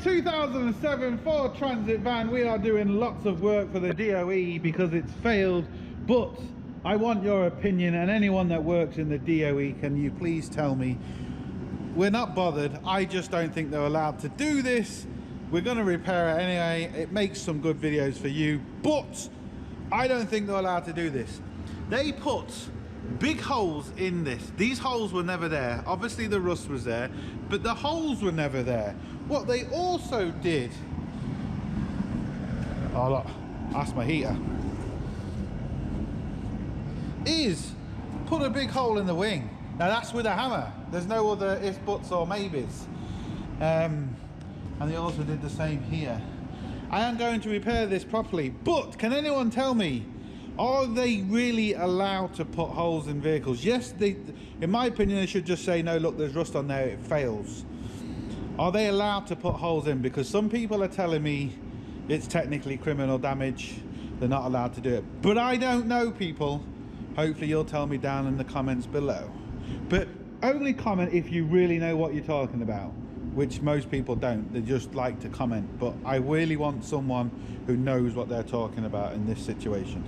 2007 Ford Transit van. We are doing lots of work for the DOE because it's failed, but I want your opinion, and anyone that works in the DOE, can you please tell me? We're not bothered. I just don't think they're allowed to do this. We're going to repair it anyway. It makes some good videos for you, but I don't think they're allowed to do this. They put big holes in this. These holes were never there. Obviously the rust was there, but the holes were never there. What they also did, oh look, that's my heater, is put a big hole in the wing. Now that's with a hammer. There's no other ifs, buts or maybes. And they also did the same here. I am going to repair this properly, but can anyone tell me, are they really allowed to put holes in vehicles? Yes, in my opinion, they should just say, no, look, there's rust on there, it fails. Are they allowed to put holes in? Because some people are telling me it's technically criminal damage. They're not allowed to do it. But I don't know, people. Hopefully you'll tell me down in the comments below. But only comment if you really know what you're talking about, which most people don't. They just like to comment. But I really want someone who knows what they're talking about in this situation.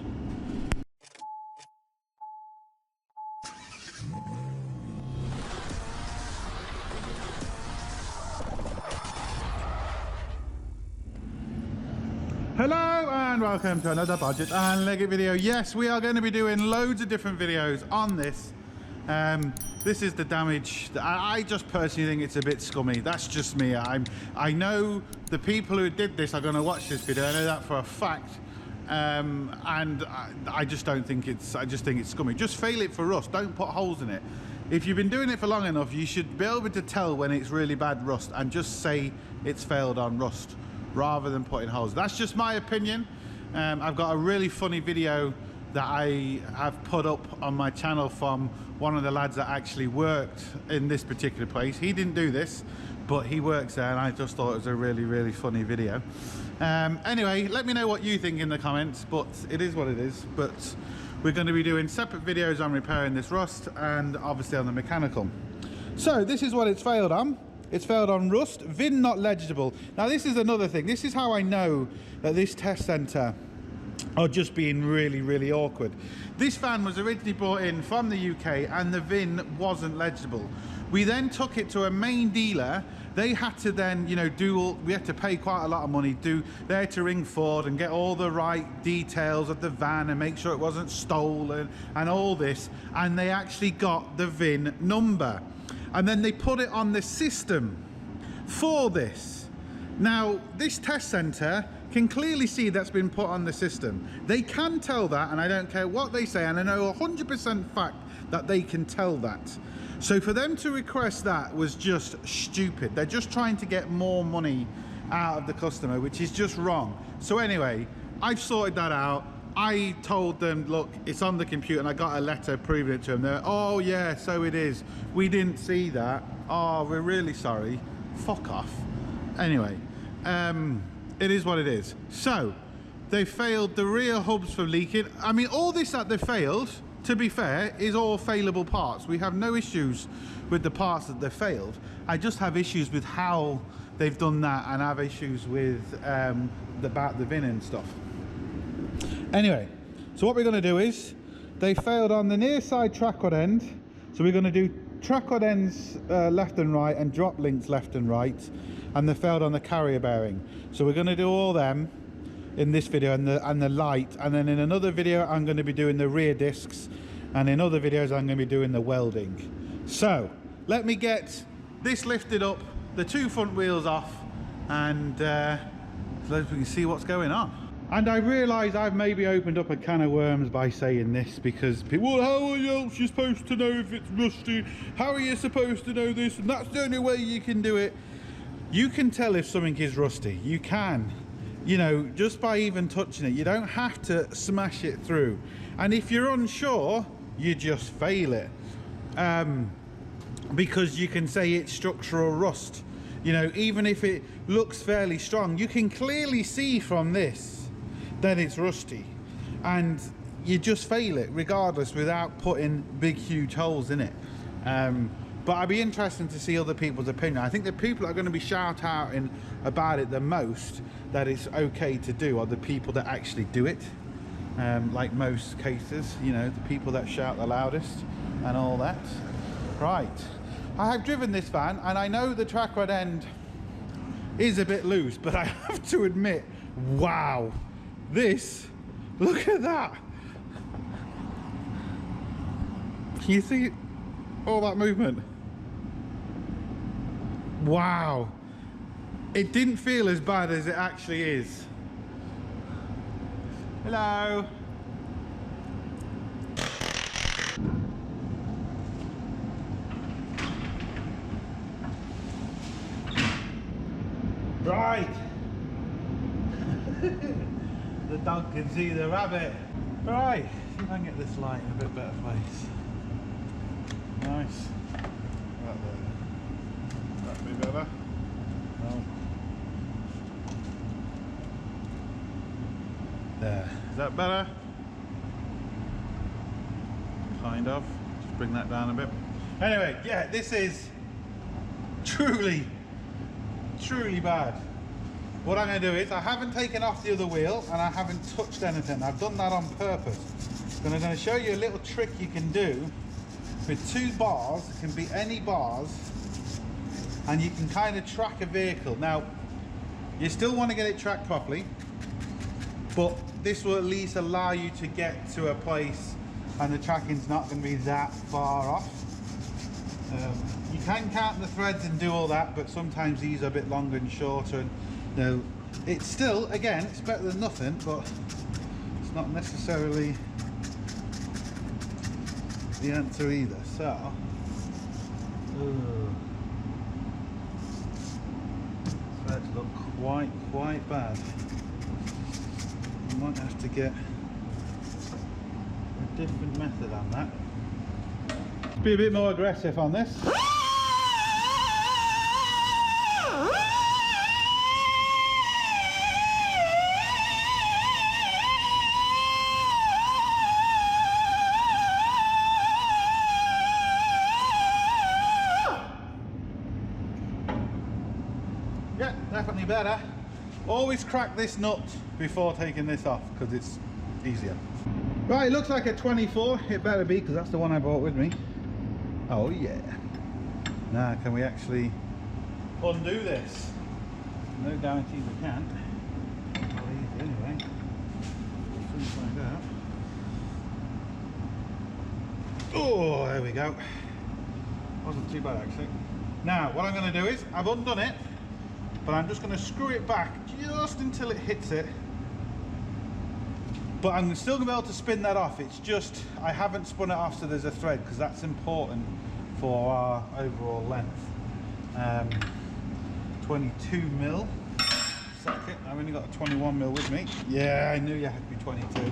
Hello and welcome to another Bodgit and Leggit video. Yes, we are going to be doing loads of different videos on this. This is the damage. I just personally think it's a bit scummy. That's just me. I know the people who did this are going to watch this video. I know that for a fact. And I just don't think it's, I just think it's scummy. Just fail it for rust. Don't put holes in it. If you've been doing it for long enough, you should be able to tell when it's really bad rust and just say it's failed on rust, rather than putting holes. That's just my opinion. I've got a really funny video that I have put up on my channel from one of the lads that actually worked in this particular place. He didn't do this, but he works there, and I just thought it was a really funny video. Anyway, let me know what you think in the comments, but it is what it is. But we're going to be doing separate videos on repairing this rust and obviously on the mechanical. So this is what it's failed on. It's failed on rust, VIN not legible. Now this is another thing. This is how I know that this test centre are just being really awkward. This van was originally brought in from the UK and the VIN wasn't legible. We then took it to a main dealer. They had to then, you know, we had to pay quite a lot of money. They had to ring Ford and get all the right details of the van and make sure it wasn't stolen and all this. And they actually got the VIN number. And then they put it on the system for this. Now, this test centre can clearly see that's been put on the system. They can tell that, and I don't care what they say, and I know 100% fact that they can tell that. So for them to request that was just stupid. They're just trying to get more money out of the customer, which is just wrong. So anyway, I've sorted that out. I told them, look, it's on the computer, and I got a letter proving it to them. They're, oh yeah, so it is. We didn't see that. Oh, we're really sorry. Fuck off. Anyway, it is what it is. So, they failed the rear hubs for leaking. I mean, all this that they failed, to be fair, is all failable parts. We have no issues with the parts that they failed. I just have issues with how they've done that, and I have issues with about the VIN and stuff. Anyway, so what we're going to do is, they failed on the near side track rod end, so we're going to do track rod ends left and right and drop links left and right, and they failed on the carrier bearing. So we're going to do all them in this video, and the light, and then in another video I'm going to be doing the rear discs, and in other videos I'm going to be doing the welding. So let me get this lifted up, the two front wheels off, and so we can see what's going on. And I realise I've maybe opened up a can of worms by saying this, because people, well, how else are you supposed to know if it's rusty? How are you supposed to know this? And that's the only way you can do it. You can tell if something is rusty. You can, you know, just by even touching it. You don't have to smash it through. And if you're unsure, you just fail it. Because you can say it's structural rust. You know, even if it looks fairly strong, you can clearly see from this then it's rusty, and you just fail it regardless without putting big huge holes in it. But I'd be interested to see other people's opinion. I think the people that are going to be shouting about it the most, that it's okay to do, are the people that actually do it. Like most cases, you know, the people that shout the loudest and all that. Right, I have driven this van and I know the track rod end is a bit loose, but I have to admit, wow, this, look at that. Can you see all that movement? Wow, it didn't feel as bad as it actually is. Hello. Right. The dog can see the rabbit. Right, see if I can get this light in a bit better place. Nice. Right there. That'd be better. No. There. Is that better? Kind of. Just bring that down a bit. Anyway, yeah, this is truly bad. What I'm going to do is, I haven't taken off the other wheel and I haven't touched anything. I've done that on purpose. And I'm going to show you a little trick you can do with 2 bars. It can be any bars, and you can kind of track a vehicle. Now, you still want to get it tracked properly, but this will at least allow you to get to a place and the tracking's not going to be that far off. You can count the threads and do all that, but sometimes these are a bit longer and shorter, and you know, it's still, again, it's better than nothing, but it's not necessarily the answer either. So threads look quite bad. You might have to get a different method on that. Let's be a bit more aggressive on this. Yeah, definitely better. Always crack this nut before taking this off because it's easier. Right, it looks like a 24. It better be, because that's the one I brought with me. Oh yeah. Now, can we actually undo this? No guarantees we can. Well, easy anyway. We'll soon find out. Oh, there we go. Wasn't too bad actually. Now, what I'm going to do is, I've undone it, but I'm just going to screw it back just until it hits it. But I'm still going to be able to spin that off. It's just, I haven't spun it off so there's a thread, because that's important for our overall length. 22 mil. Second, I've only got a 21 mil with me. Yeah, I knew you had to be 22.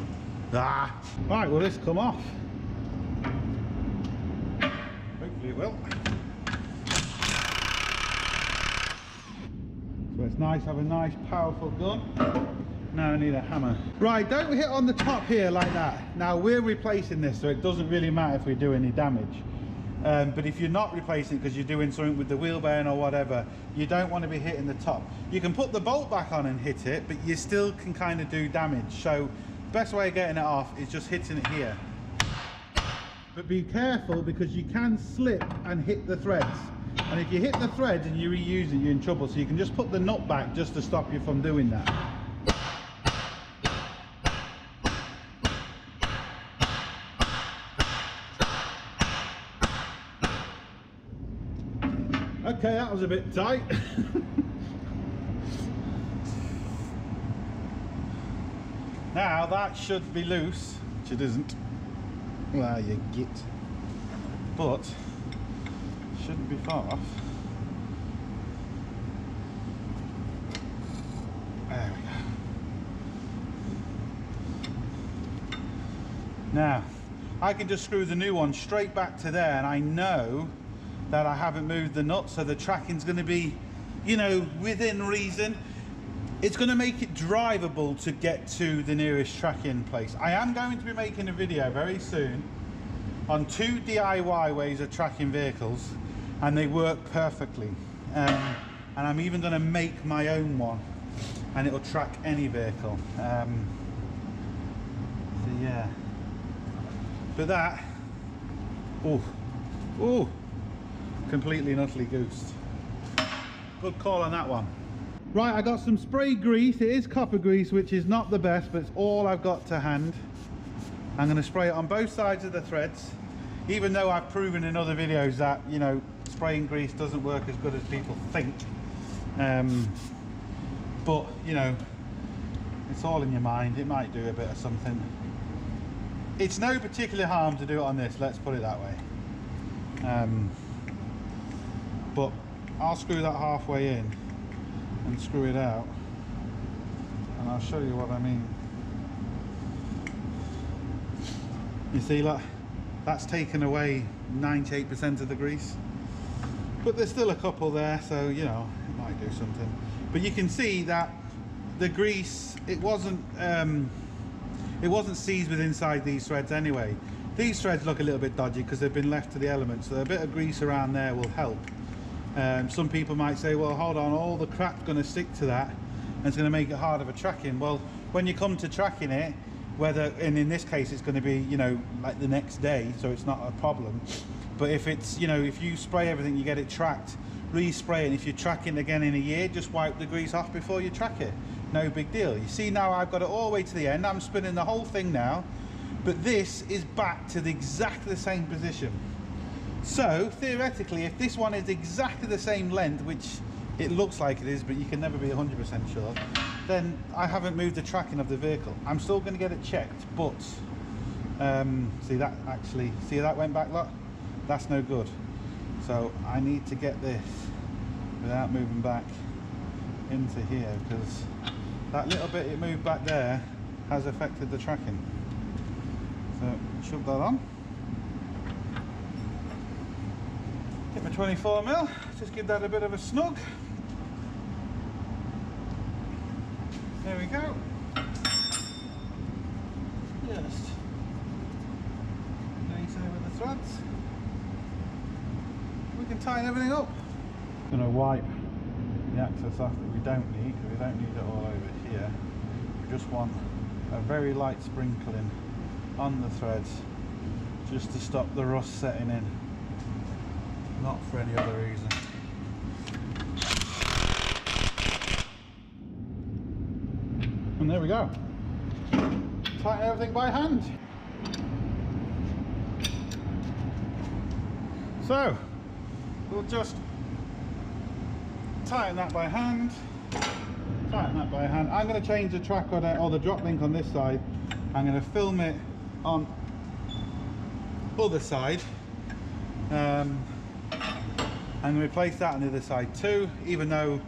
Ah. Right, will this come off? Hopefully it will. So it's nice to have a nice powerful gun. Now I need a hammer. Right, don't hit on the top here like that. Now we're replacing this, so it doesn't really matter if we do any damage. But if you're not replacing it because you're doing something with the wheel bearing or whatever, you don't want to be hitting the top. You can put the bolt back on and hit it, but you still can kind of do damage. So best way of getting it off is just hitting it here. But be careful, because you can slip and hit the threads. And if you hit the threads and you reuse it, you're in trouble. So you can just put the nut back just to stop you from doing that. Okay, that was a bit tight. Now that should be loose, which it isn't. Well, you git. But shouldn't be far off. There we go. Now I can just screw the new one straight back to there, and I know that I haven't moved the nut, so the tracking's going to be, you know, within reason. It's going to make it drivable to get to the nearest tracking place. I am going to be making a video very soon on 2 DIY ways of tracking vehicles, and they work perfectly. And I'm even going to make my own one, and it'll track any vehicle. So yeah, but that, oh, completely and utterly goosed. Good call on that one. Right, I got some spray grease. It is copper grease, which is not the best, but it's all I've got to hand. I'm going to spray it on both sides of the threads, even though I've proven in other videos that, you know, spraying grease doesn't work as good as people think. But, you know, it's all in your mind. It might do a bit of something. It's no particular harm to do it on this, let's put it that way. But I'll screw that halfway in and screw it out, and I'll show you what I mean. You see, like, that's taken away 98% of the grease, but there's still a couple there, so you know, it might do something. But you can see that the grease, it wasn't seized with inside these threads anyway. These threads look a little bit dodgy because they've been left to the elements, so a bit of grease around there will help. Some people might say, well, hold on, all the crap's going to stick to that and it's going to make it harder for tracking. Well, when you come to tracking it, whether, and in this case it's going to be, you know, like the next day, so it's not a problem. But if it's, you know, if you spray everything, you get it tracked, respray it, and if you're tracking again in a year, just wipe the grease off before you track it. No big deal. You see, now I've got it all the way to the end. I'm spinning the whole thing now, but this is back to exactly the same position. So theoretically, if this one is exactly the same length, which it looks like it is, but you can never be 100% sure, then I haven't moved the tracking of the vehicle. I'm still going to get it checked, but see that actually, see that went back, look? That's no good. So I need to get this without moving back into here, because that little bit it moved back there has affected the tracking. So shove that on. Get my 24mm, just give that a bit of a snug. There we go. Just nice over the threads. We can tighten everything up. I'm going to wipe the access off that we don't need, because we don't need it all over here. We just want a very light sprinkling on the threads, just to stop the rust setting in, not for any other reason. And there we go. Tighten everything by hand. So we'll just tighten that by hand. Tighten that by hand. I'm going to change the track on it, or the drop link on this side. I'm going to film it on other side. And replace that on the other side too, even though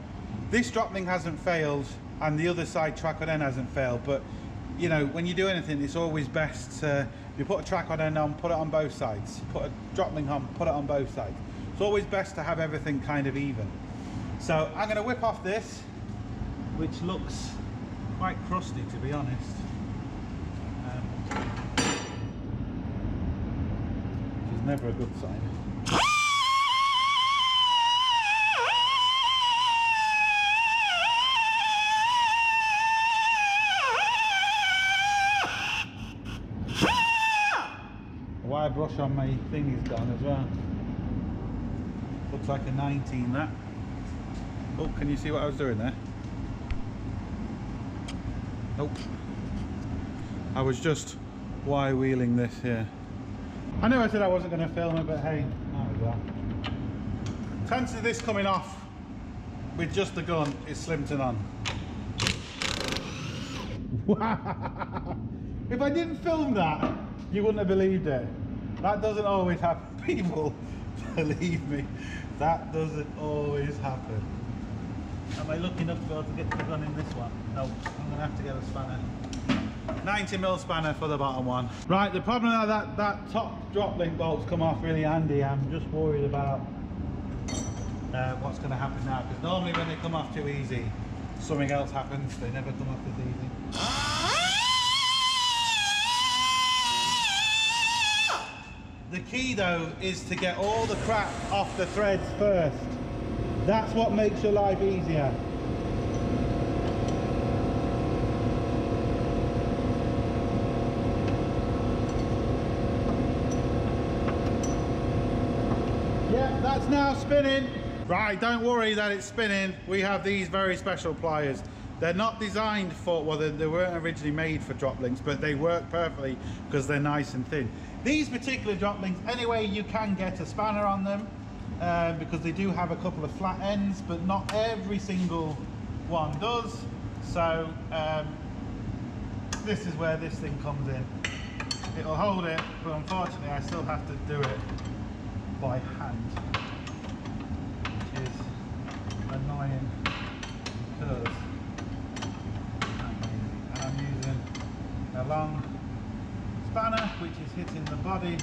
this drop link hasn't failed and the other side track on end hasn't failed. But you know, when you do anything, it's always best to, you put a track on end on, put it on both sides, put a drop link on, put it on both sides. It's always best to have everything kind of even. So I'm going to whip off this, which looks quite crusty, to be honest. Which is never a good sign. Wire brush on my thing is gone as well. Looks like a 19 that. Oh, can you see what I was doing there? Nope. I was just wire wheeling this here. I know I said I wasn't going to film it, but hey, there we go. Chance of this coming off with just the gun is slim to none. If I didn't film that, you wouldn't have believed it. That doesn't always happen, people. Believe me, that doesn't always happen. Am I lucky enough to be able to get the gun in this one? No, I'm going to have to get a spanner. 90mm spanner for the bottom one. Right, the problem is that top drop link bolt's come off really handy. I'm just worried about what's going to happen now, because normally when they come off too easy, something else happens. They never come off as easy. The key though is to get all the crap off the threads first. That's what makes your life easier. Yeah, that's now spinning. Right, don't worry that it's spinning. We have these very special pliers. They're not designed for, well, they weren't originally made for drop links, but they work perfectly because they're nice and thin. These particular drop links, anyway, you can get a spanner on them because they do have a couple of flat ends, but not every single one does. So this is where this thing comes in. It'll hold it, but unfortunately I still have to do it by hand, which is annoying because I'm using a long spanner which is hitting the body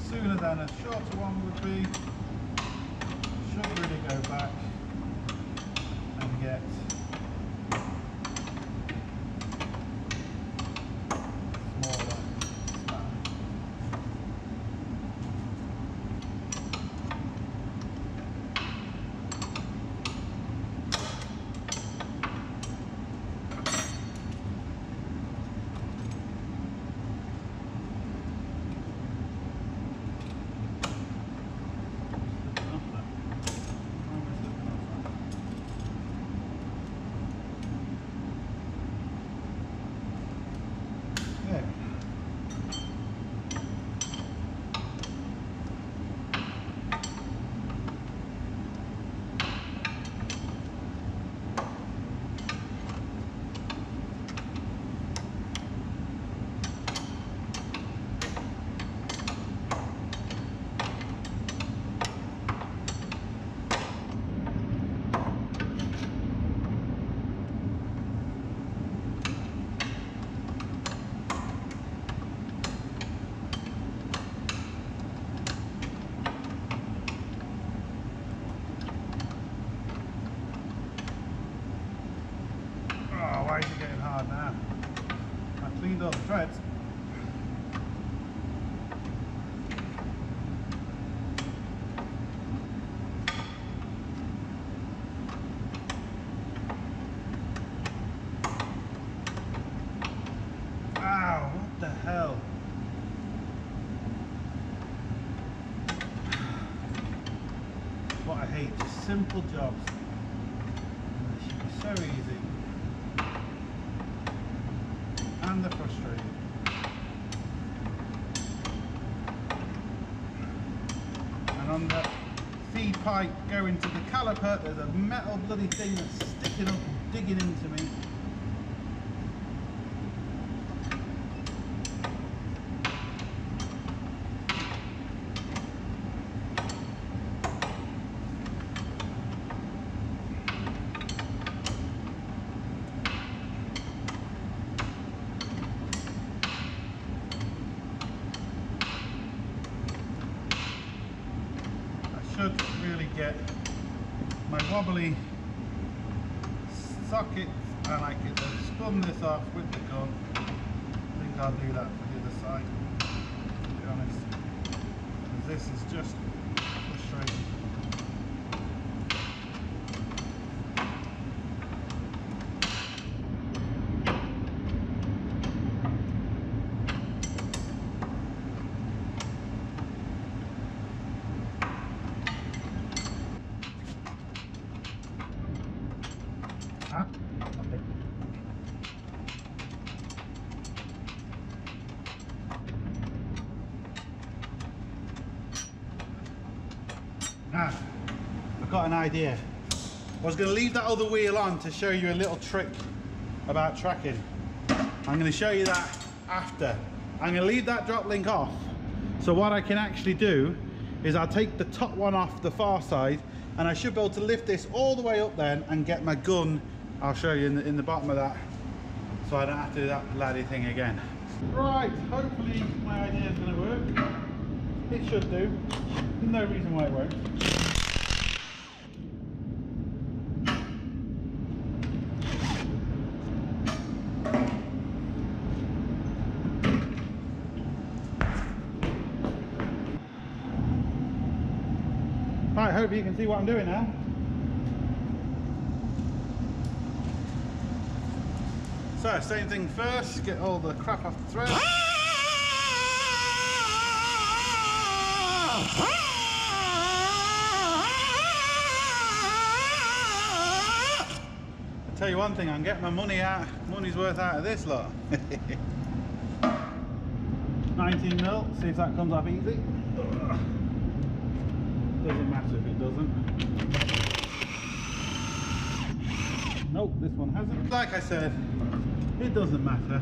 sooner than a shorter one would be. Should really go back and get smaller spanner. Why is it getting hard now? I cleaned all the threads. Ow, what the hell? What I hate, just simple jobs. They should be so easy. And they're frustrating. And on the feed pipe going to the caliper, there's a metal bloody thing that's sticking up and digging into me. Should really get my wobbly socket, and I could spun this off with the gun. I think I'll do that for the other side, to be honest, because this is just frustrating. Now, I've got an idea. I was going to leave that other wheel on to show you a little trick about tracking. I'm going to show you that after. I'm going to leave that drop link off. So what I can actually do is I'll take the top one off the far side, and I should be able to lift this all the way up then and get my gun. I'll show you in the bottom of that, so I don't have to do that bloody thing again. Right, hopefully my idea is going to work. It should do. No reason why it won't. Right, hope you can see what I'm doing now. So, same thing first, get all the crap off the thread. I'll tell you one thing, I can get my money's worth out of this lot. 19mm, see if that comes off easy. Doesn't matter if it doesn't. Nope, this one hasn't. Like I said, it doesn't matter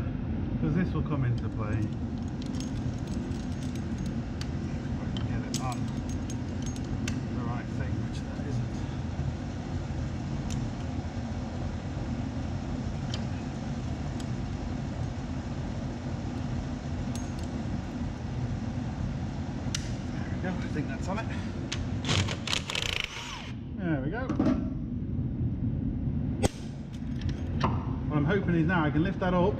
because this will come into play. If I can get it on the right thing, which that isn't. There we go, I think that's on it. There we go. What I'm hoping is now I can lift that up.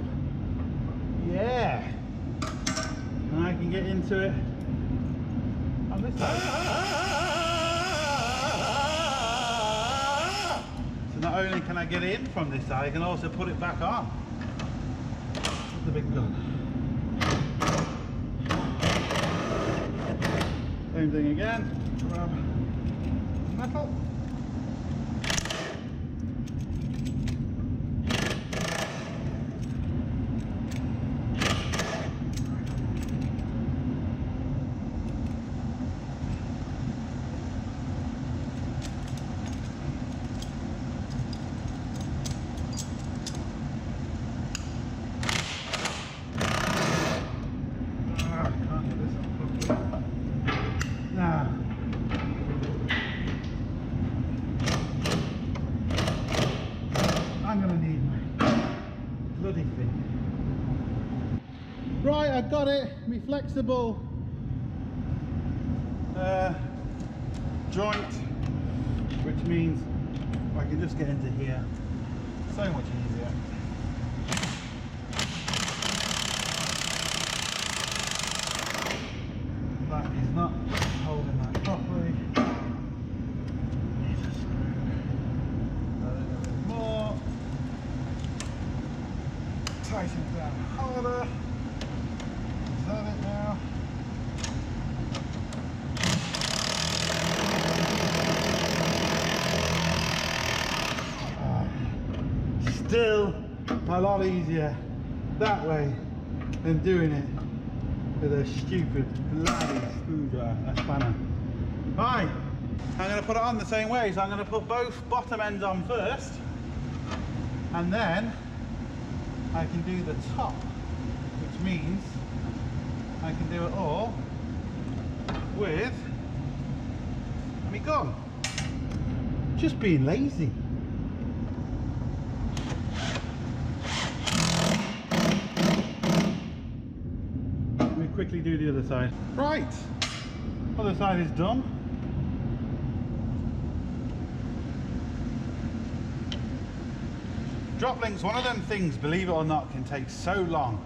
Yeah! And I can get into it on this side. So not only can I get in from this side, I can also put it back on. With the big gun. Same thing again. Grab metal. Right, I've got it, my flexible joint, which means I can just get into here so much easier. That is not holding that properly. Need to screw a little bit more, tighten it down harder. Is that it now? Still a lot easier that way than doing it with a stupid bloody screwdriver, a spanner. Right, I'm going to put it on the same way, so I'm going to put both bottom ends on first, and then I can do the top, which means I can do it all with my gun. Just being lazy. Let me quickly do the other side. Right, other side is done. Drop links, one of them things, believe it or not, can take so long.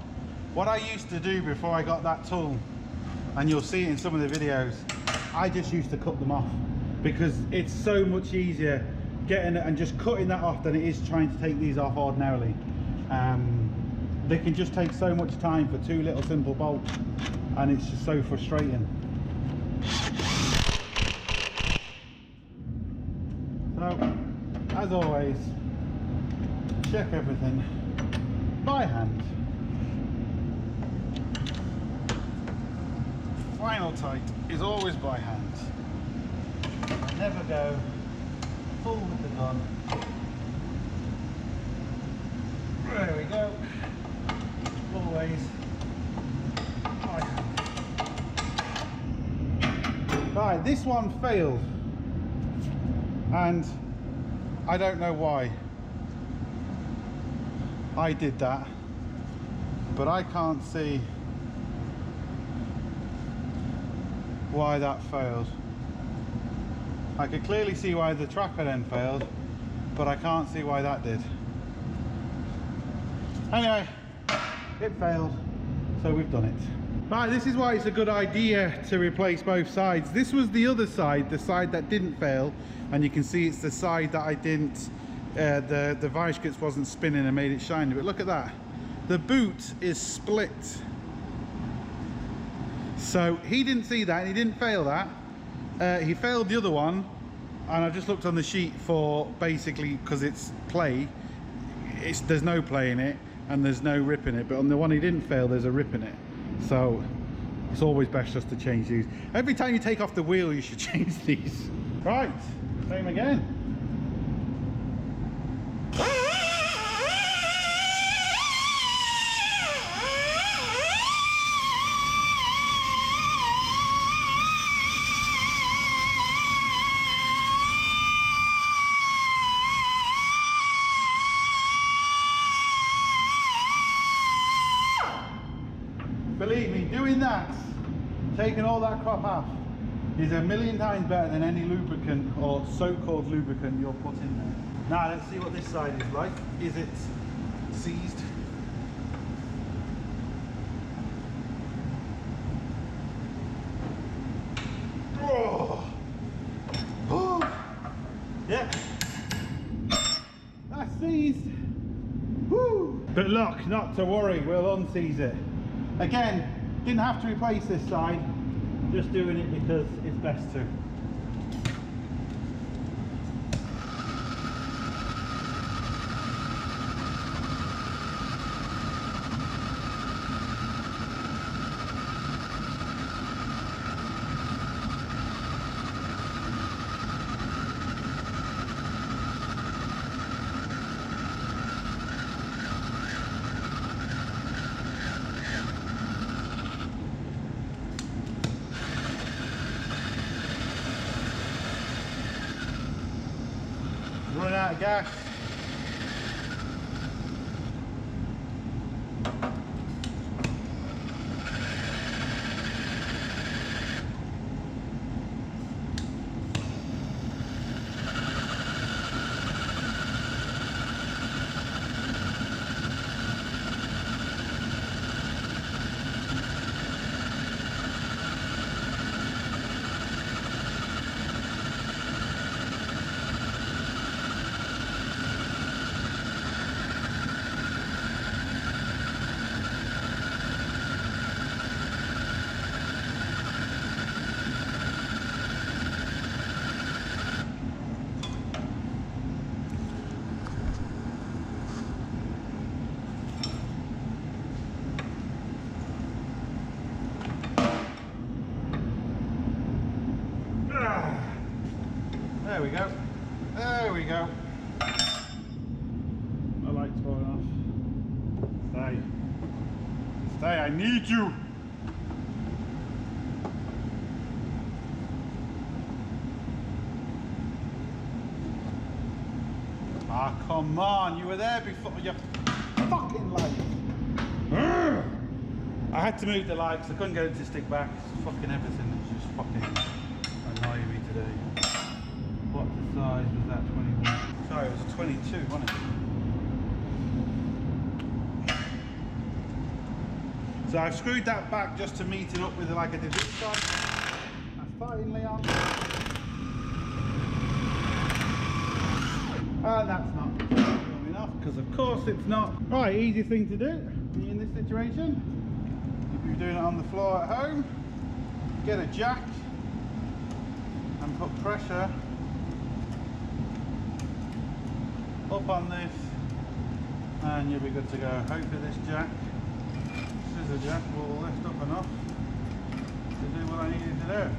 What I used to do before I got that tool, and you'll see it in some of the videos, I just used to cut them off because it's so much easier getting it and just cutting that off than it is trying to take these off ordinarily. They can just take so much time for two little simple bolts, and it's just so frustrating. So, as always, check everything by hand. Final tight is always by hand. I never go full with the gun. There we go. Always by hand. Right, this one failed, and I don't know why. I did that, but I can't see why that failed. I could clearly see why the tracker then failed, but I can't see why that did. Anyway, it failed, so we've done it. Right, this is why it's a good idea to replace both sides. This was the other side, the side that didn't fail, and you can see it's the side that I didn't, the bodgit wasn't spinning and made it shiny. But look at that, the boot is split. So he didn't see that, and he didn't fail that. He failed the other one, and I just looked on the sheet for basically, because it's play, there's no play in it, and there's no rip in it. But on the one he didn't fail, there's a rip in it. So it's always best just to change these. Every time you take off the wheel, you should change these. Right, same again. Believe me, doing that, taking all that crop off, is a million times better than any lubricant or so-called lubricant you'll put in there. Now let's see what this side is like. Is it seized? Oh, oh. Yeah, that's seized. Woo. But look, not to worry, we'll unseize it. Again, didn't have to replace this side, just doing it because it's best to. Running out of gas. There we go. There we go. My light's falling off. Stay. Stay, I need you. Ah, oh, come on. You were there before. You fucking light. I had to move the light because I couldn't get it to stick back. It's fucking everything is just fucking annoying me today. What size was that? 21? Sorry, it was a 22, wasn't it? So I've screwed that back just to meet it up with it like I did this side. That's finally on. And that's not good enough, because of course it's not. Right, easy thing to do in this situation. If you're doing it on the floor at home, get a jack and put pressure up on this, and you'll be good to go. Hopefully this jack, scissor jack, will lift up enough to do what I needed to do.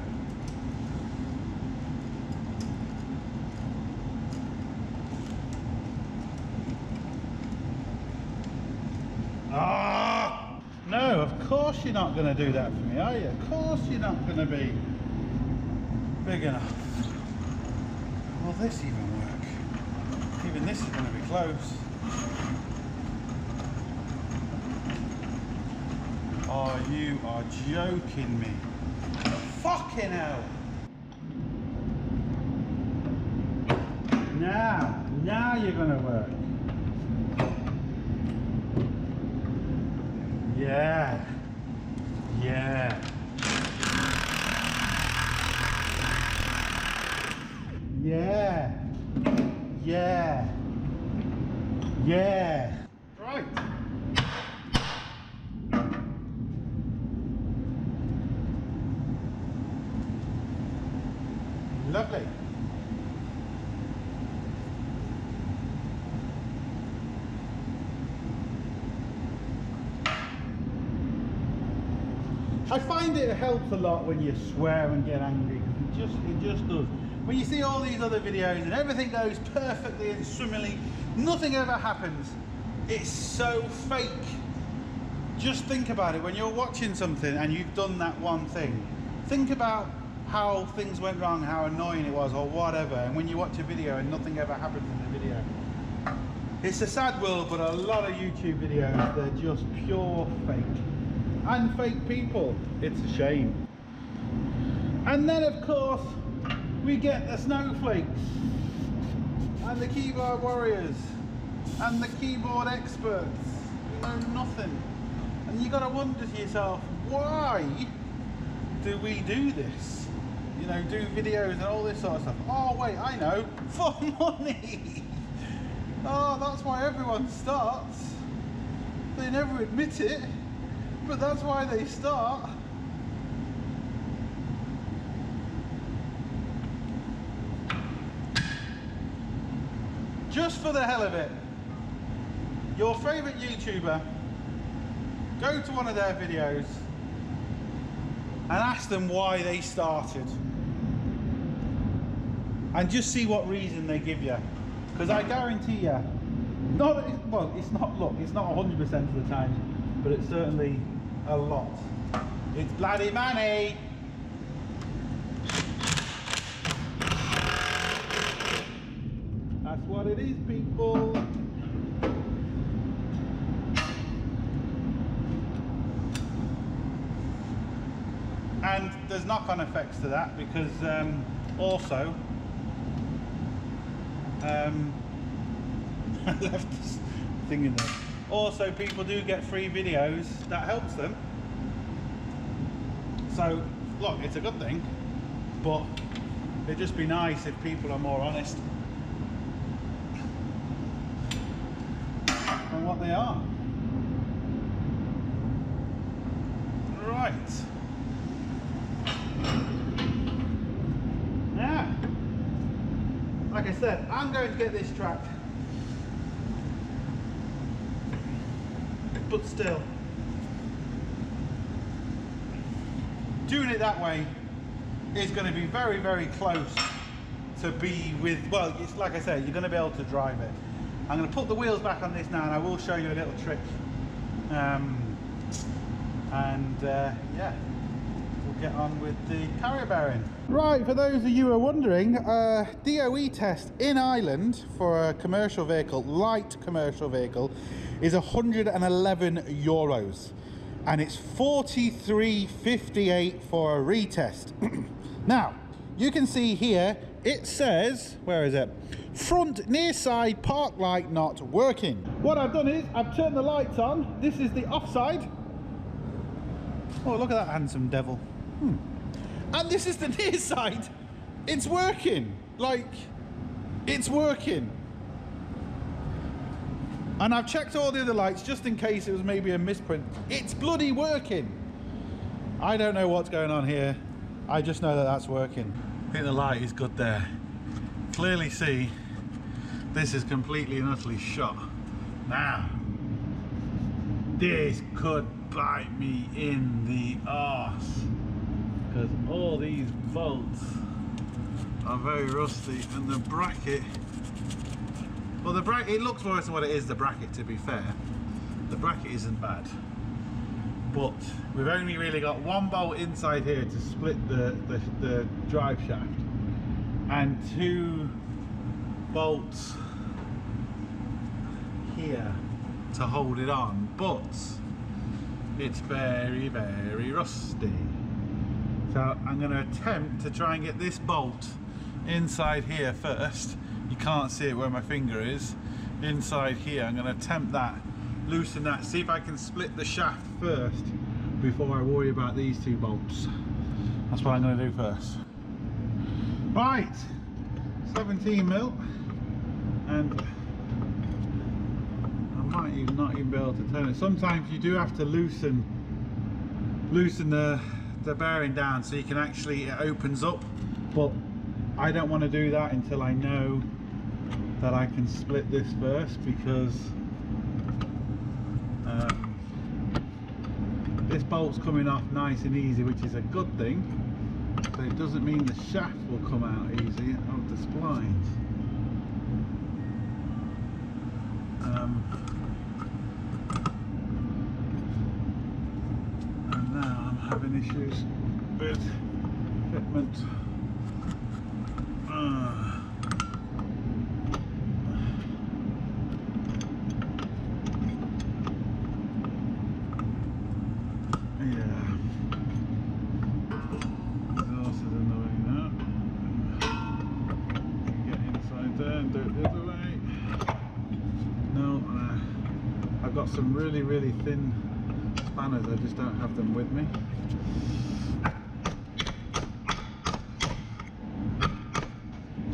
Ah! No, of course you're not going to do that for me, are you? Of course you're not going to be big enough. Will this even work? Even this is going to be close. Oh, you are joking me. Fucking hell. Now you're going to work. Yeah. Yeah. Yeah. Yeah. Yeah. Right. Lovely. I find it helps a lot when you swear and get angry, because it just does. When you see all these other videos and everything goes perfectly and swimmingly, nothing ever happens, it's so fake. Just think about it when you're watching something and you've done that one thing. Think about how things went wrong, how annoying it was or whatever, and when you watch a video and nothing ever happens in the video. It's a sad world, but a lot of YouTube videos, they're just pure fake. And fake people. It's a shame. And then of course we get the snowflakes and the keyboard warriors and the keyboard experts who know nothing. And you gotta wonder to yourself, why do we do this? You know, do videos and all this sort of stuff. Oh wait, I know, for money. Oh, that's why everyone starts. They never admit it, but that's why they start. Just for the hell of it, your favourite YouTuber, go to one of their videos and ask them why they started. And just see what reason they give you. Because I guarantee you, it's not 100% of the time, but it's certainly a lot. It's bloody money. That's what it is, people. And there's knock-on effects to that, because also I left this thing in there. Also, people do get free videos that helps them. So look, it's a good thing, but it'd just be nice if people are more honest on what they are. Right. Now, like I said, I'm going to get this tracked, but still, doing it that way is going to be very, very close to be with, well, it's like I said, you're going to be able to drive it. I'm going to put the wheels back on this now, and I will show you a little trick. Yeah, we'll get on with the carrier bearing. Right, for those of you who are wondering, DOE test in Ireland for a commercial vehicle, light commercial vehicle, is 111 euros. And it's 43.58 for a retest. Now, you can see here, it says, where is it? Front near side park light not working. What I've done is, I've turned the lights on. This is the offside. Oh, look at that handsome devil. And this is the near side. It's working. Like, it's working. And I've checked all the other lights just in case it was maybe a misprint. It's bloody working. I don't know what's going on here. I just know that that's working. I think the light is good there. Clearly see, this is completely and utterly shot. Now, this could bite me in the arse, because all these bolts are very rusty, and the bracket, well, the bracket, it looks worse than what it is, the bracket, to be fair. The bracket isn't bad, but we've only really got one bolt inside here to split the drive shaft, and two bolts here to hold it on, but it's very, very rusty. So I'm going to attempt to try and get this bolt inside here first. You can't see it where my finger is. Inside here, I'm going to attempt that, loosen that, see if I can split the shaft first before I worry about these two bolts. That's what I'm going to do first. Right, 17mm, and I might even not even be able to turn it. Sometimes you do have to loosen the bearing down so you can actually, it opens up, but I don't want to do that until I know that I can split this first, because this bolt's coming off nice and easy, which is a good thing, but it doesn't mean the shaft will come out easy of the splines. And now I'm having issues with fitment. Some really thin spanners, I just don't have them with me.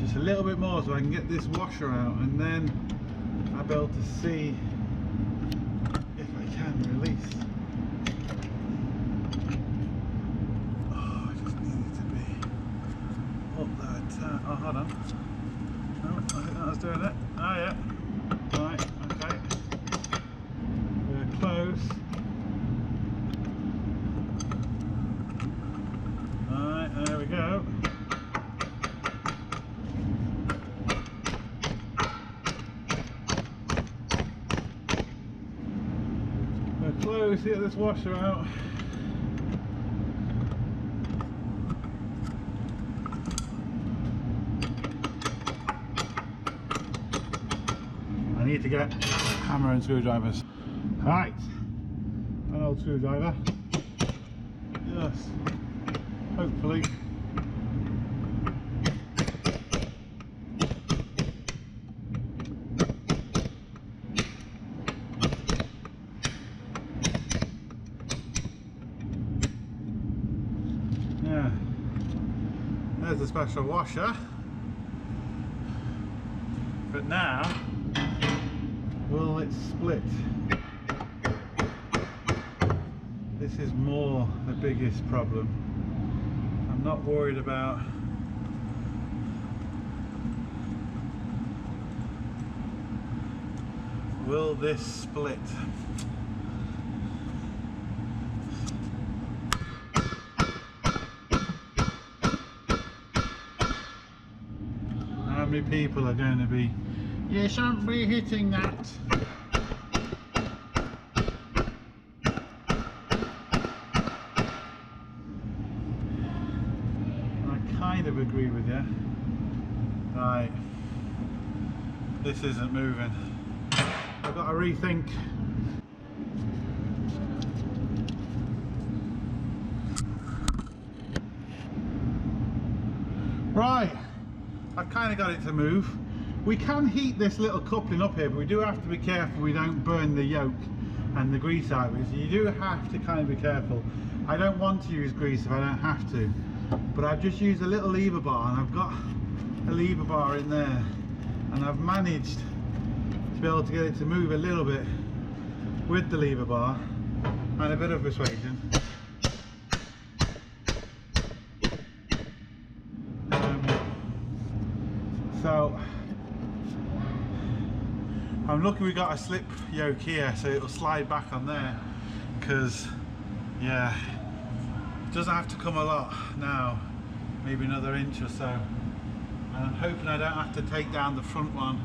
Just a little bit more so I can get this washer out, and then I'll be able to see if I can release. Oh, I just need it to be up that. Oh, hold on. No, I think that was doing it. Oh yeah. Right. Okay. Close. Alright, there we go. We're close, get this washer out. I need to get hammer and screwdrivers. Right, an old screwdriver. Yes, hopefully. Yeah, there's the special washer. But now, will it split? This is more the biggest problem. I'm not worried about will this split. How many people are going to be, yes, aren't we hitting that? Agree with you. Right, this isn't moving. I've got to rethink. Right, I've kind of got it to move. We can heat this little coupling up here, but we do have to be careful we don't burn the yoke and the grease out of it. So you do have to kind of be careful. I don't want to use grease if I don't have to. But I've just used a little lever bar, and I've got a lever bar in there, and I've managed to be able to get it to move a little bit with the lever bar and a bit of persuasion. So I'm lucky we got a slip yoke here, so it'll slide back on there, because yeah, it doesn't have to come a lot now, maybe another inch or so, and I'm hoping I don't have to take down the front one.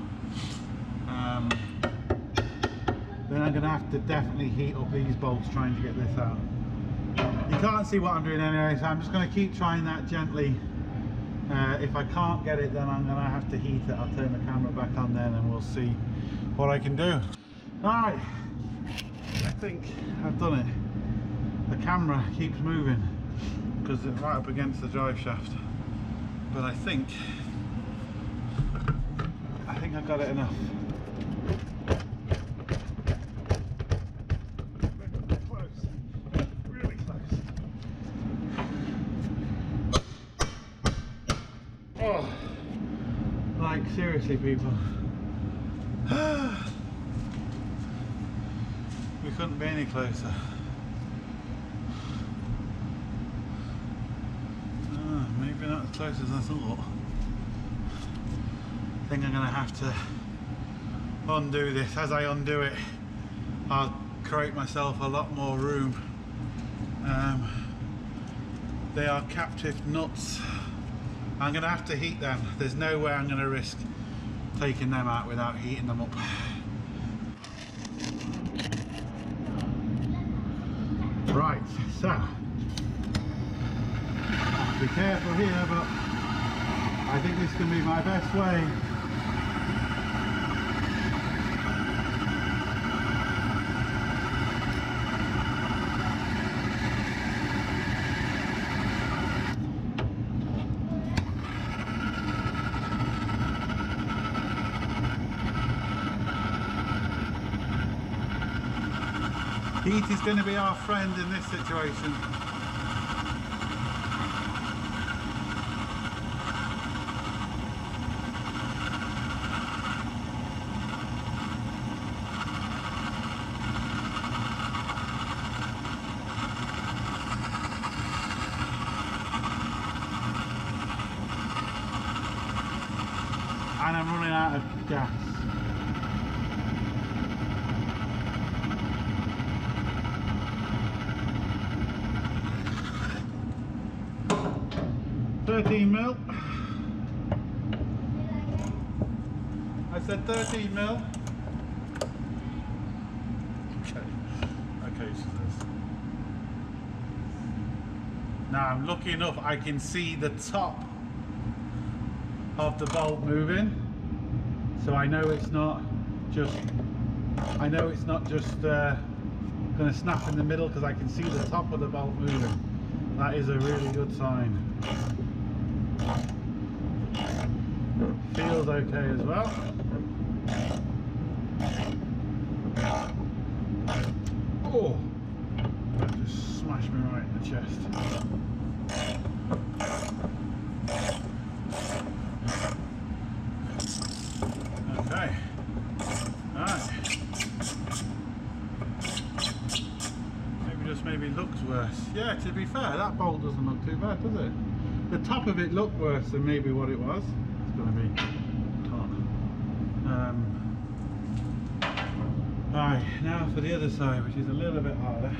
Then I'm going to have to definitely heat up these bolts trying to get this out. You can't see what I'm doing anyway, so I'm just going to keep trying that gently. If I can't get it, then I'm going to have to heat it. I'll turn the camera back on then and we'll see what I can do. Alright, I think I've done it. The camera keeps moving because it's right up against the drive shaft, but I think I've got it enough. Close, really seriously, people. We couldn't be any closer. Maybe not as close as I thought. I think I'm going to have to undo this. As I undo it, I'll create myself a lot more room. They are captive nuts. I'm going to have to heat them. There's no way I'm going to risk taking them out without heating them up. Right, so have to be careful here, but I think this can be my best way. Heat is going to be our friend in this situation. And I'm running out of gas. $13 mil. I said 13 mil. Okay, she says. Now I'm lucky enough I can see the top of the bolt moving, so I know it's not just going to snap in the middle, because I can see the top of the bolt moving. That is a really good sign. Feels okay as well. Oh, that just smashed me right in the chest. Okay, alright. Maybe looks worse. Yeah, to be fair, that bolt doesn't look too bad, does it? The top of it looked worse than maybe what it was. It's going to be top. Right, now for the other side, which is a little bit harder.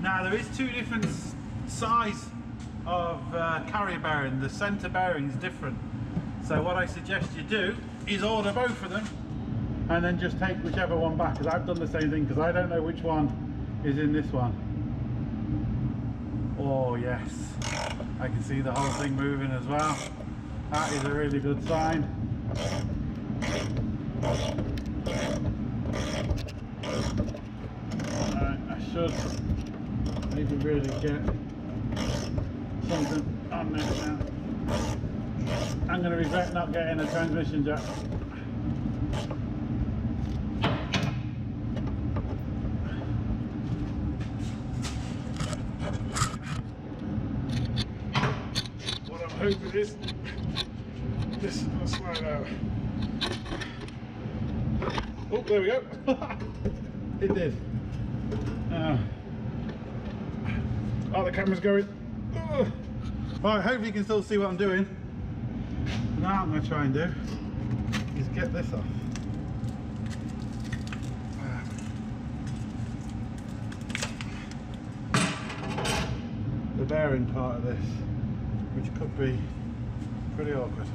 Now there is two different size of carrier bearing. The centre bearing is different. So what I suggest you do is order both of them and then just take whichever one back, because I've done the same thing, because I don't know which one is in this one. Oh yes, I can see the whole thing moving as well. That is a really good sign. Alright, I should maybe really get something on this now. I'm going to regret not getting a transmission jack. What I'm hoping is this is going to slide out. Oh, there we go. It did. Oh, the camera's going. Ugh. Right, hopefully you can still see what I'm doing. Now I'm going to try and do is get this off. The bearing part of this, which could be pretty awkward.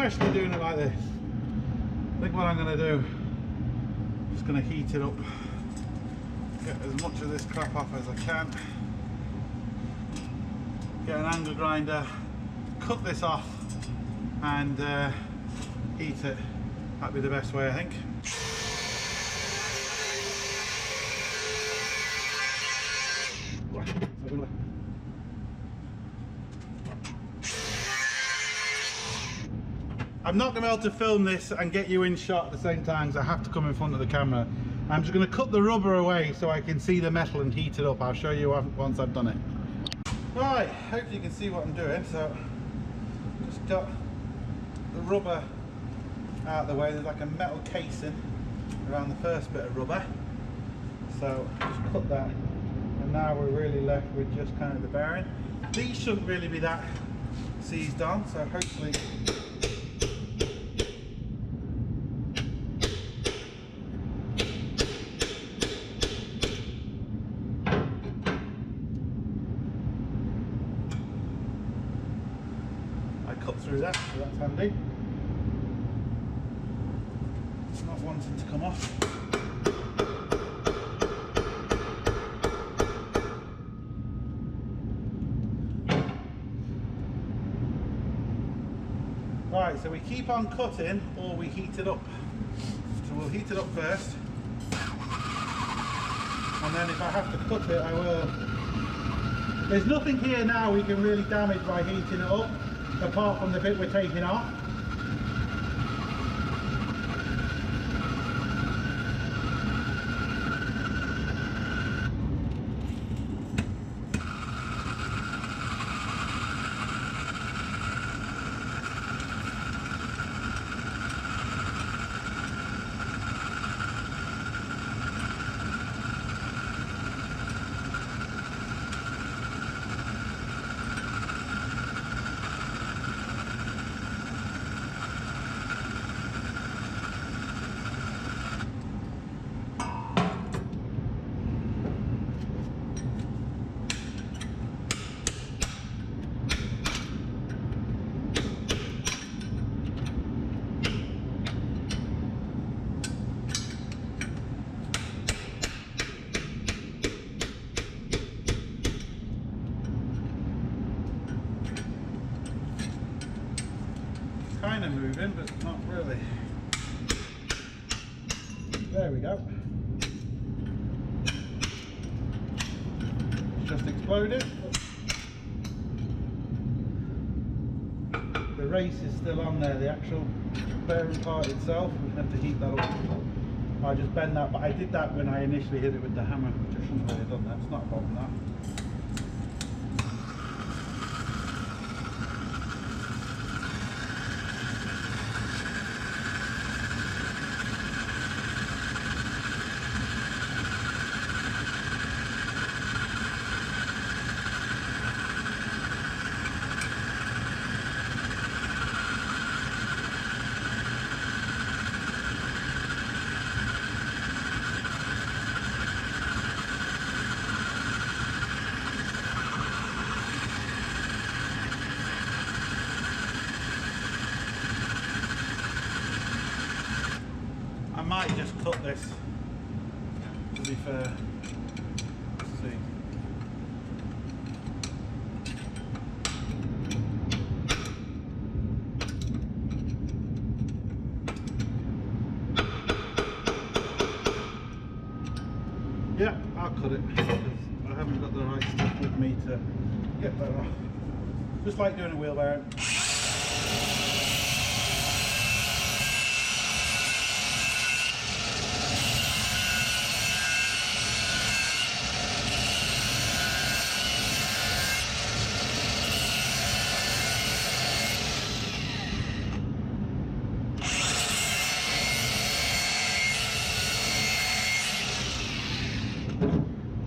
especially doing it like this. I think what I'm going to do is just going to heat it up, get as much of this crap off as I can, get an angle grinder, cut this off and heat it. That'd be the best way, I think. I'm not going to be able to film this and get you in shot at the same time, so I have to come in front of the camera. I'm just going to cut the rubber away so I can see the metal and heat it up. I'll show you once I've done it. Right, hopefully you can see what I'm doing. So just got the rubber out of the way. There's like a metal casing around the first bit of rubber, so just cut that, and now we're really left with just kind of the bearing. These shouldn't really be that seized on, so hopefully cut through that, so that's handy. It's not wanting to come off. Right, so we keep on cutting or we heat it up. So we'll heat it up first, and then if I have to cut it, I will. There's nothing here now we can really damage by heating it up, apart from the bit we're taking off. Kind of moving, but not really. There we go. Just exploded. The race is still on there, the actual bearing part itself. We have to heat that up. I just bend that, but I did that when I initially hit it with the hammer, which I shouldn't have really done that. It's not a problem, that. I might just cut this, to be fair. Let's see. Yeah, I'll cut it because I haven't got the right stuff with me to get that off. Just like doing a wheel bearing.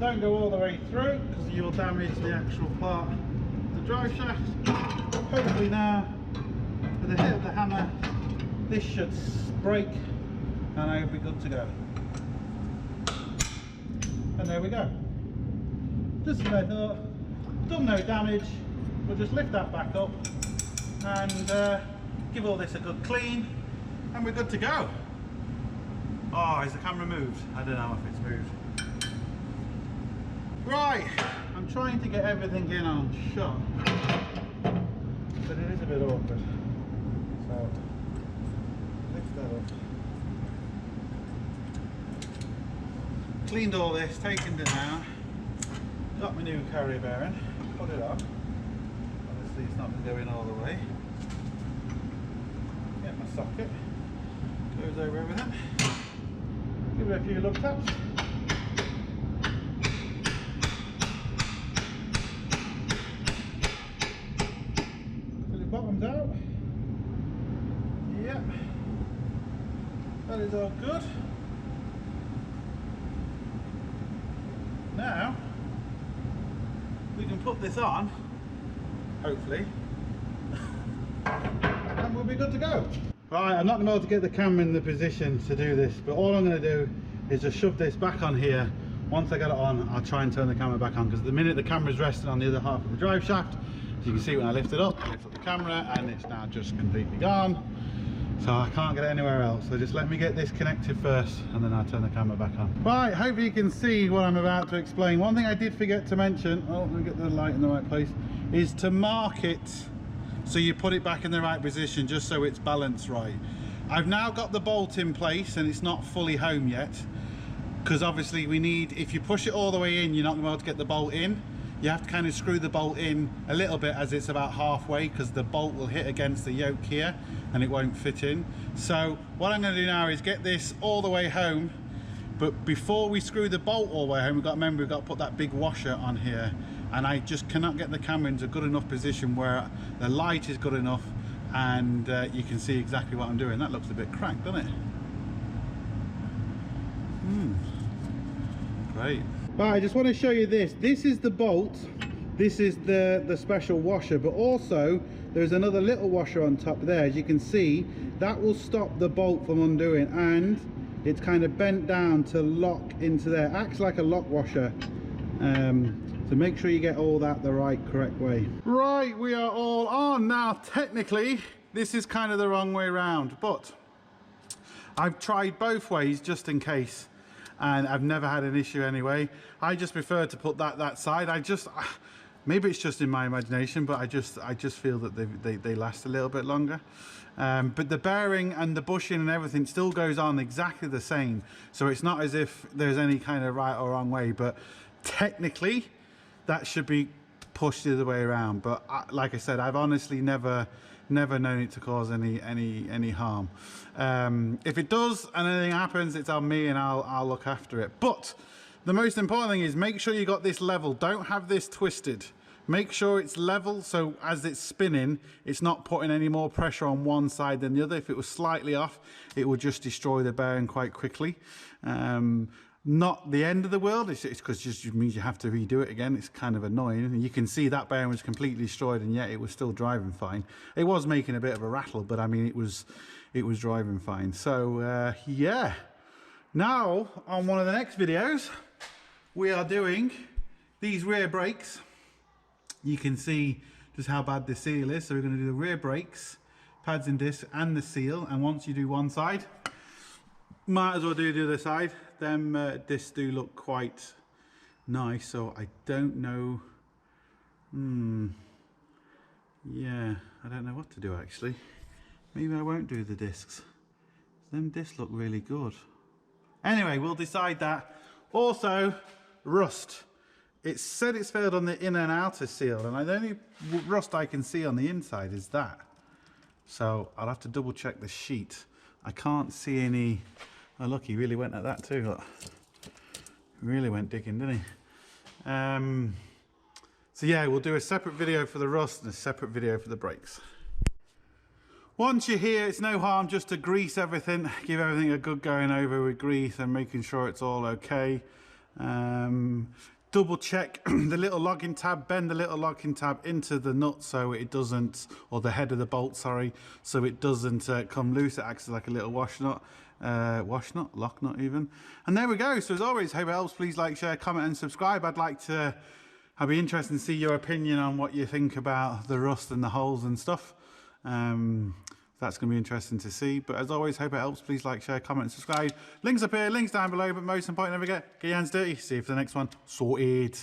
Don't go all the way through because you will damage the actual part of the drive shaft. Hopefully now, with the hit of the hammer, this should break and I'll be good to go. And there we go. Just as I thought, done no damage. We'll just lift that back up and give all this a good clean, and we're good to go. Oh, is the camera moved? I don't know if it's moved. Right, I'm trying to get everything in on shot, but it is a bit awkward. So, lift that up. Cleaned all this, taken it down, got my new carrier bearing, put it up. Obviously it's not going all the way. Get my socket, goes over everything. Give it a few lug taps. Till it bottoms out. Yep. That is all good. Now we can put this on, hopefully, and we'll be good to go. Right, I'm not going to be able to get the camera in the position to do this, but all I'm going to do is just shove this back on here. Once I get it on, I'll try and turn the camera back on, because at the minute the camera's resting on the other half of the drive shaft. As you can see, when I lift it up, I lift up the camera and it's now just completely gone. So I can't get it anywhere else, so just let me get this connected first and then I'll turn the camera back on. Right, hopefully you can see what I'm about to explain. One thing I did forget to mention, oh, let me get the light in the right place, is to mark it so you put it back in the right position, just so it's balanced right. I've now got the bolt in place and it's not fully home yet, because obviously we need, if you push it all the way in, you're not going to be able to get the bolt in. You have to kind of screw the bolt in a little bit as it's about halfway, because the bolt will hit against the yoke here and it won't fit in. So what I'm going to do now is get this all the way home, but before we screw the bolt all the way home, we've got to remember we've got to put that big washer on here, and I just cannot get the camera into a good enough position where the light is good enough and you can see exactly what I'm doing. That looks a bit cracked, doesn't it? Great. Right, I just want to show you this. This is the bolt. This is the special washer, but also there's another little washer on top there. As you can see, that will stop the bolt from undoing, and it's kind of bent down to lock into there. It acts like a lock washer. So make sure you get all that the right, correct way. Right, we are all on. Now, technically, this is kind of the wrong way around, but I've tried both ways just in case, and I've never had an issue anyway. I just prefer to put that side. Maybe it's just in my imagination, but I just feel that they last a little bit longer. But the bearing and the bushing and everything still goes on exactly the same, so it's not as if there's any kind of right or wrong way, but technically that should be pushed the other way around. But like I said, I've honestly never known it to cause any harm. If it does and anything happens, it's on me and I'll look after it. But the most important thing is make sure you got this level. Don't have this twisted. Make sure it's level, so as it's spinning, it's not putting any more pressure on one side than the other. If it was slightly off, it would just destroy the bearing quite quickly. Not the end of the world, it's because it just means you have to redo it again. It's kind of annoying. And you can see that bearing was completely destroyed, and yet it was still driving fine. It was making a bit of a rattle, but I mean, it was driving fine. So yeah, now on one of the next videos, we are doing these rear brakes. You can see just how bad the seal is. So we're going to do the rear brakes, pads and discs, and the seal. And once you do one side, might as well do the other side. Them discs do look quite nice, so I don't know. Yeah, I don't know what to do actually. Maybe I won't do the discs. Them discs look really good. Anyway, we'll decide that. Also, rust. It said it's failed on the inner and outer seal, and the only rust I can see on the inside is that. So I'll have to double check the sheet. I can't see any. Oh look, he really went at that too. Look. He really went digging, didn't he? So yeah, we'll do a separate video for the rust and a separate video for the brakes. Once you're here, it's no harm just to grease everything, give everything a good going over with grease and making sure it's all okay. Double check the little locking tab, bend the little locking tab into the nut so it doesn't, or the head of the bolt, sorry, so it doesn't come loose. It acts like a little wash nut, lock nut even. And there we go. So as always, hope it helps. Please like, share, comment and subscribe. I'd be interested to see your opinion on what you think about the rust and the holes and stuff. That's going to be interesting to see. But as always, hope it helps. Please like, share, comment, and subscribe. Links up here, links down below. But most important, don't forget, get your hands dirty. See you for the next one. Sorted.